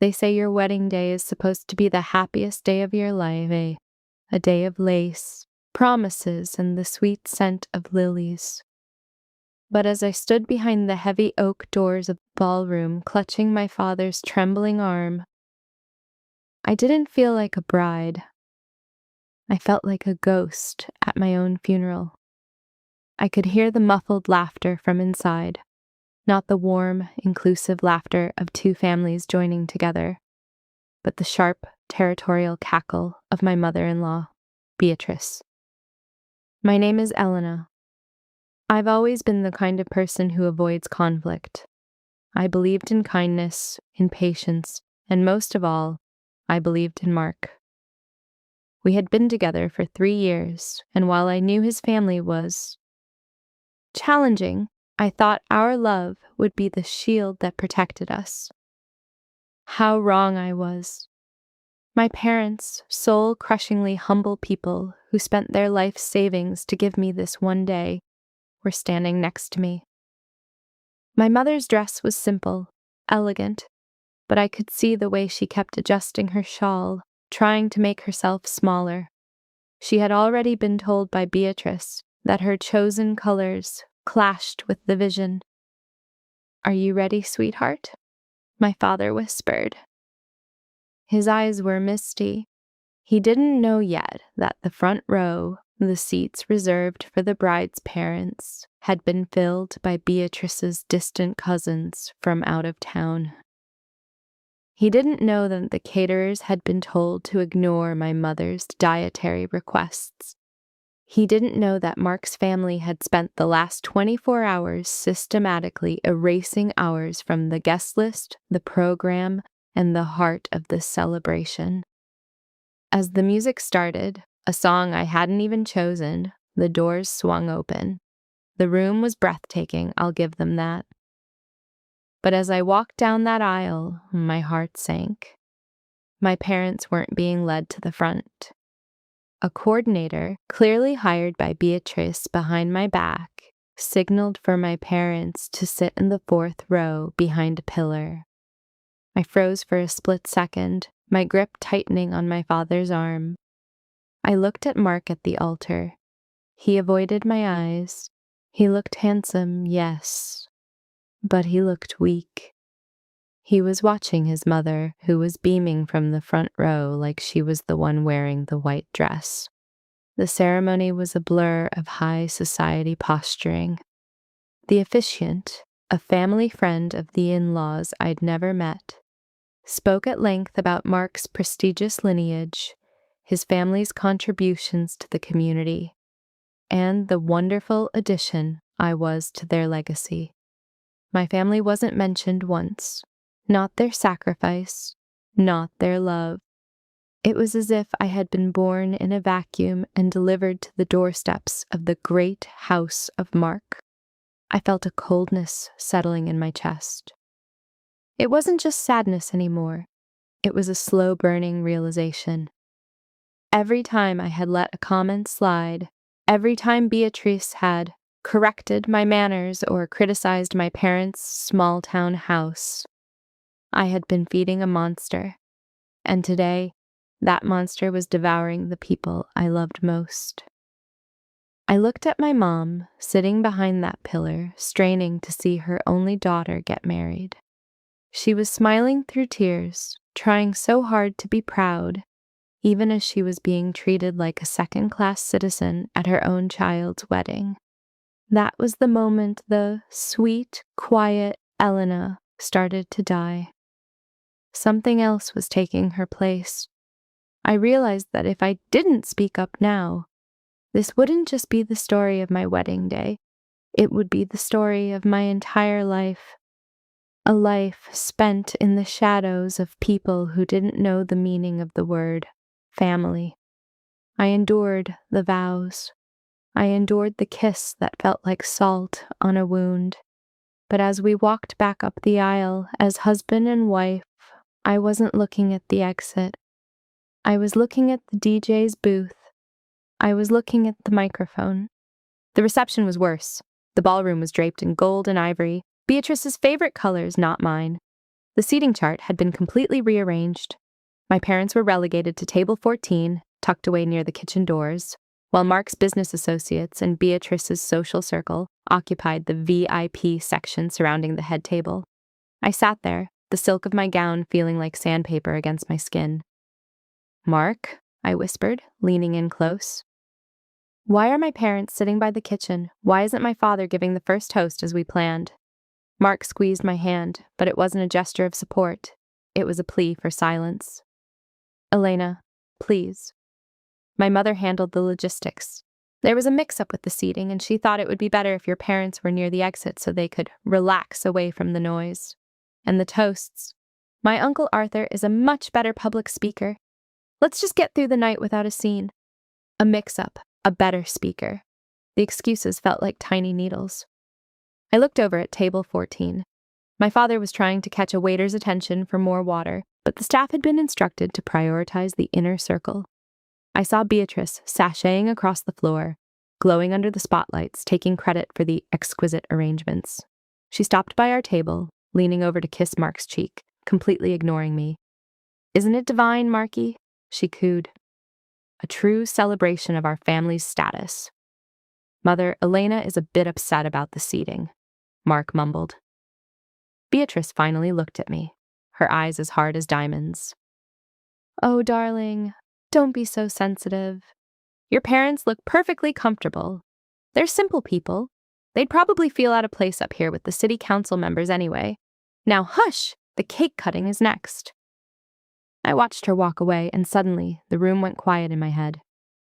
They say your wedding day is supposed to be the happiest day of your life, a day of lace, promises, and the sweet scent of lilies. But as I stood behind the heavy oak doors of the ballroom, clutching my father's trembling arm, I didn't feel like a bride. I felt like a ghost at my own funeral. I could hear the muffled laughter from inside, not the warm, inclusive laughter of two families joining together, but the sharp, territorial cackle of my mother-in-law, Beatrice. My name is Elena. I've always been the kind of person who avoids conflict. I believed in kindness, in patience, and most of all, I believed in Mark. We had been together for 3 years, and while I knew his family was challenging, I thought our love would be the shield that protected us. How wrong I was. My parents, soul-crushingly humble people who spent their life savings to give me this one day, were standing next to me. My mother's dress was simple, elegant, but I could see the way she kept adjusting her shawl, trying to make herself smaller. She had already been told by Beatrice that her chosen colors clashed with the vision. "Are you ready, sweetheart?" my father whispered. His eyes were misty. He didn't know yet that the front row, the seats reserved for the bride's parents, had been filled by Beatrice's distant cousins from out of town. He didn't know that the caterers had been told to ignore my mother's dietary requests. He didn't know that Mark's family had spent the last 24 hours systematically erasing ours from the guest list, the program, and the heart of the celebration. As the music started, a song I hadn't even chosen, the doors swung open. The room was breathtaking, I'll give them that. But as I walked down that aisle, my heart sank. My parents weren't being led to the front. A coordinator, clearly hired by Beatrice behind my back, signaled for my parents to sit in the 4th row behind a pillar. I froze for a split second, my grip tightening on my father's arm. I looked at Mark at the altar. He avoided my eyes. He looked handsome, yes, but he looked weak. He was watching his mother, who was beaming from the front row like she was the one wearing the white dress. The ceremony was a blur of high society posturing. The officiant, a family friend of the in-laws I'd never met, spoke at length about Mark's prestigious lineage, his family's contributions to the community, and the wonderful addition I was to their legacy. My family wasn't mentioned once, not their sacrifice, not their love. It was as if I had been born in a vacuum and delivered to the doorsteps of the great house of Mark. I felt a coldness settling in my chest. It wasn't just sadness anymore. It was a slow-burning realization. Every time I had let a comment slide, every time Beatrice had corrected my manners or criticized my parents' small-town house, I had been feeding a monster, and today, that monster was devouring the people I loved most. I looked at my mom, sitting behind that pillar, straining to see her only daughter get married. She was smiling through tears, trying so hard to be proud, even as she was being treated like a second-class citizen at her own child's wedding. That was the moment the sweet, quiet Elena started to die. Something else was taking her place. I realized that if I didn't speak up now, this wouldn't just be the story of my wedding day. It would be the story of my entire life. A life spent in the shadows of people who didn't know the meaning of the word family. I endured the vows. I endured the kiss that felt like salt on a wound. But as we walked back up the aisle as husband and wife, I wasn't looking at the exit. I was looking at the DJ's booth. I was looking at the microphone. The reception was worse. The ballroom was draped in gold and ivory, Beatrice's favorite colors, not mine. The seating chart had been completely rearranged. My parents were relegated to table 14, tucked away near the kitchen doors, while Mark's business associates and Beatrice's social circle occupied the VIP section surrounding the head table. I sat there, the silk of my gown feeling like sandpaper against my skin. "Mark," I whispered, leaning in close. "Why are my parents sitting by the kitchen? Why isn't my father giving the first toast as we planned?" Mark squeezed my hand, but it wasn't a gesture of support. It was a plea for silence. "Elena, please." My mother handled the logistics. There was a mix-up with the seating, and she thought it would be better if your parents were near the exit so they could relax away from the noise. And the toasts. My Uncle Arthur is a much better public speaker. Let's just get through the night without a scene. A mix-up, a better speaker. The excuses felt like tiny needles. I looked over at table 14. My father was trying to catch a waiter's attention for more water, but the staff had been instructed to prioritize the inner circle. I saw Beatrice sashaying across the floor, glowing under the spotlights, taking credit for the exquisite arrangements. She stopped by our table, leaning over to kiss Mark's cheek, completely ignoring me. "Isn't it divine, Marky?" she cooed. A true celebration of our family's status. "Mother, Elena is a bit upset about the seating," Mark mumbled. Beatrice finally looked at me, her eyes as hard as diamonds. "Oh, darling, don't be so sensitive. Your parents look perfectly comfortable. They're simple people. They'd probably feel out of place up here with the city council members anyway. Now hush! The cake cutting is next." I watched her walk away, and suddenly the room went quiet in my head.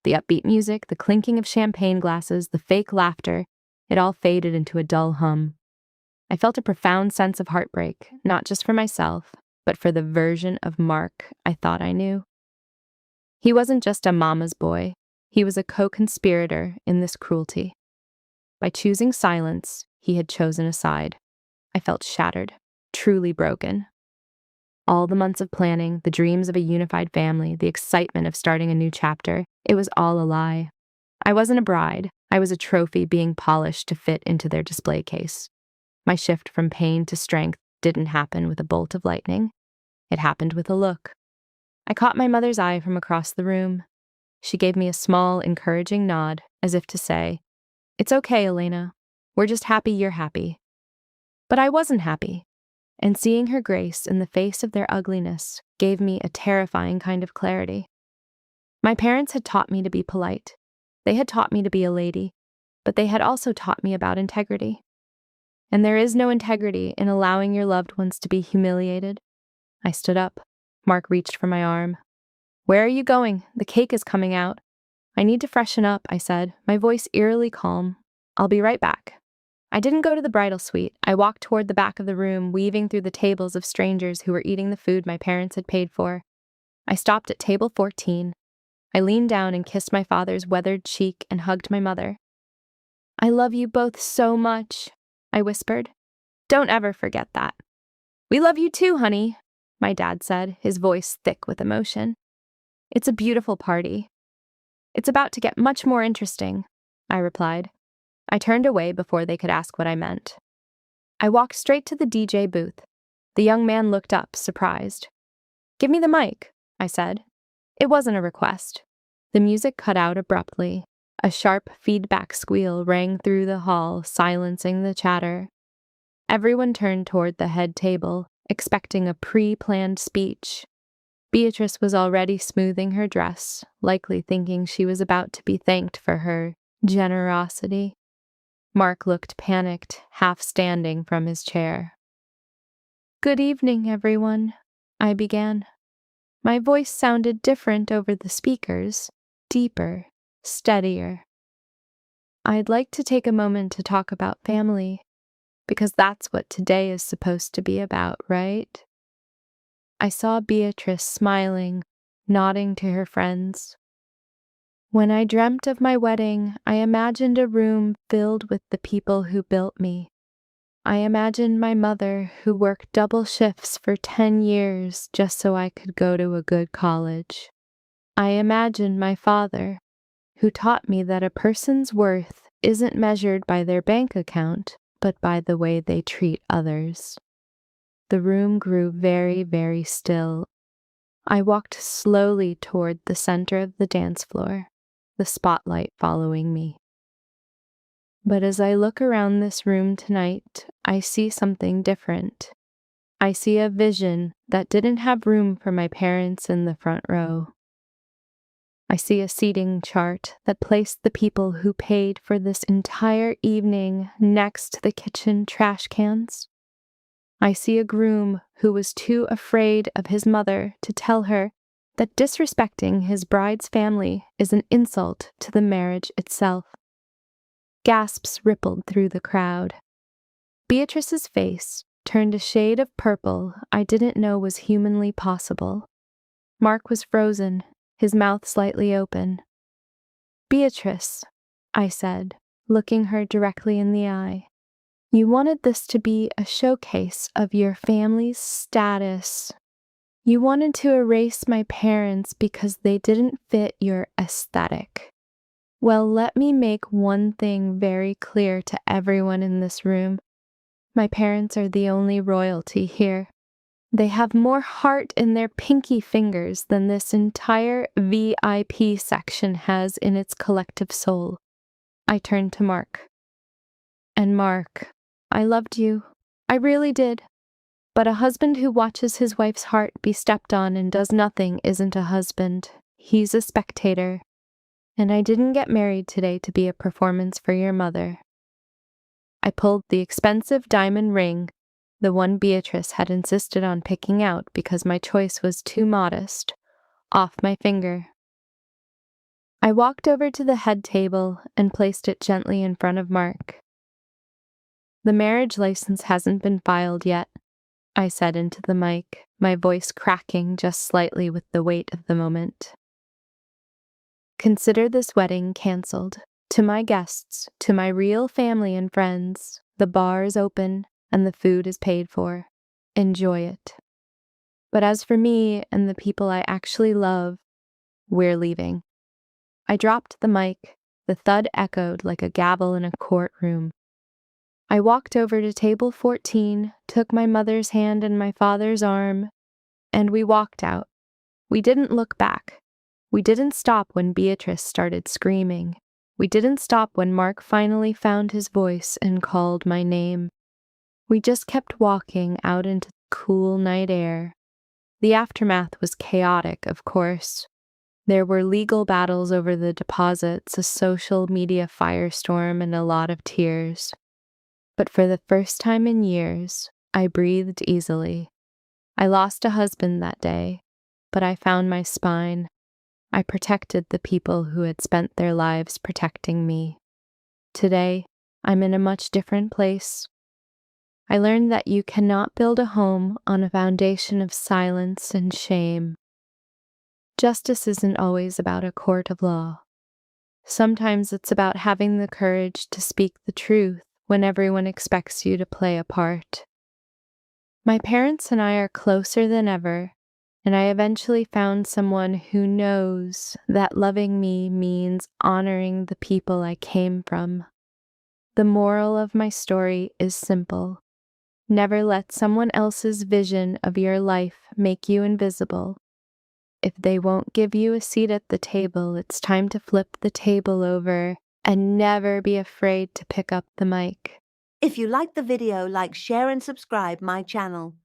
The upbeat music, the clinking of champagne glasses, the fake laughter, it all faded into a dull hum. I felt a profound sense of heartbreak, not just for myself, but for the version of Mark I thought I knew. He wasn't just a mama's boy. He was a co-conspirator in this cruelty. By choosing silence, he had chosen a side. I felt shattered, truly broken. All the months of planning, the dreams of a unified family, the excitement of starting a new chapter, it was all a lie. I wasn't a bride. I was a trophy being polished to fit into their display case. My shift from pain to strength didn't happen with a bolt of lightning. It happened with a look. I caught my mother's eye from across the room. She gave me a small, encouraging nod, as if to say, "It's okay, Elena. We're just happy you're happy." But I wasn't happy, and seeing her grace in the face of their ugliness gave me a terrifying kind of clarity. My parents had taught me to be polite. They had taught me to be a lady, but they had also taught me about integrity. And there is no integrity in allowing your loved ones to be humiliated. I stood up. Mark reached for my arm. "Where are you going? The cake is coming out." "I need to freshen up," I said, my voice eerily calm. "I'll be right back." I didn't go to the bridal suite. I walked toward the back of the room, weaving through the tables of strangers who were eating the food my parents had paid for. I stopped at table 14. I leaned down and kissed my father's weathered cheek and hugged my mother. "I love you both so much," I whispered. "Don't ever forget that." "We love you too, honey," my dad said, his voice thick with emotion. "It's a beautiful party." "It's about to get much more interesting," I replied. I turned away before they could ask what I meant. I walked straight to the DJ booth. The young man looked up, surprised. "Give me the mic," I said. It wasn't a request. The music cut out abruptly. A sharp feedback squeal rang through the hall, silencing the chatter. Everyone turned toward the head table, expecting a pre-planned speech. Beatrice was already smoothing her dress, likely thinking she was about to be thanked for her generosity. Mark looked panicked, half standing from his chair. "Good evening, everyone," I began. My voice sounded different over the speakers, deeper, steadier. "I'd like to take a moment to talk about family, because that's what today is supposed to be about, right?" I saw Beatrice smiling, nodding to her friends. "When I dreamt of my wedding, I imagined a room filled with the people who built me. I imagined my mother, who worked double shifts for 10 years just so I could go to a good college. I imagined my father, who taught me that a person's worth isn't measured by their bank account, but by the way they treat others. the room grew very, very still. I walked slowly toward the center of the dance floor, the spotlight following me. But as I look around this room tonight, I see something different. I see a vision that didn't have room for my parents in the front row. I see a seating chart that placed the people who paid for this entire evening next to the kitchen trash cans. I see a groom who was too afraid of his mother to tell her that disrespecting his bride's family is an insult to the marriage itself. Gasps rippled through the crowd. Beatrice's face turned a shade of purple I didn't know was humanly possible. Mark was frozen, his mouth slightly open. "Beatrice," I said, looking her directly in the eye, "you wanted this to be a showcase of your family's status. You wanted to erase my parents because they didn't fit your aesthetic. Well, let me make one thing very clear to everyone in this room. My parents are the only royalty here. They have more heart in their pinky fingers than this entire VIP section has in its collective soul." I turned to Mark. "And Mark, I loved you. I really did. But a husband who watches his wife's heart be stepped on and does nothing isn't a husband. He's a spectator. And I didn't get married today to be a performance for your mother." I pulled the expensive diamond ring, the one Beatrice had insisted on picking out because my choice was too modest, off my finger. I walked over to the head table and placed it gently in front of Mark. "The marriage license hasn't been filed yet," I said into the mic, my voice cracking just slightly with the weight of the moment. "Consider this wedding canceled. To my guests, to my real family and friends, the bar is open and the food is paid for. Enjoy it. But as for me and the people I actually love, we're leaving." I dropped the mic. The thud echoed like a gavel in a courtroom. I walked over to table 14, took my mother's hand and my father's arm, and we walked out. We didn't look back. We didn't stop when Beatrice started screaming. We didn't stop when Mark finally found his voice and called my name. We just kept walking out into the cool night air. The aftermath was chaotic, of course. There were legal battles over the deposits, a social media firestorm, and a lot of tears. But for the first time in years, I breathed easily. I lost a husband that day, but I found my spine. I protected the people who had spent their lives protecting me. Today, I'm in a much different place. I learned that you cannot build a home on a foundation of silence and shame. Justice isn't always about a court of law. Sometimes it's about having the courage to speak the truth when everyone expects you to play a part. My parents and I are closer than ever, and I eventually found someone who knows that loving me means honoring the people I came from. The moral of my story is simple. Never let someone else's vision of your life make you invisible. If they won't give you a seat at the table, it's time to flip the table over and never be afraid to pick up the mic. If you liked the video, like, share and subscribe my channel.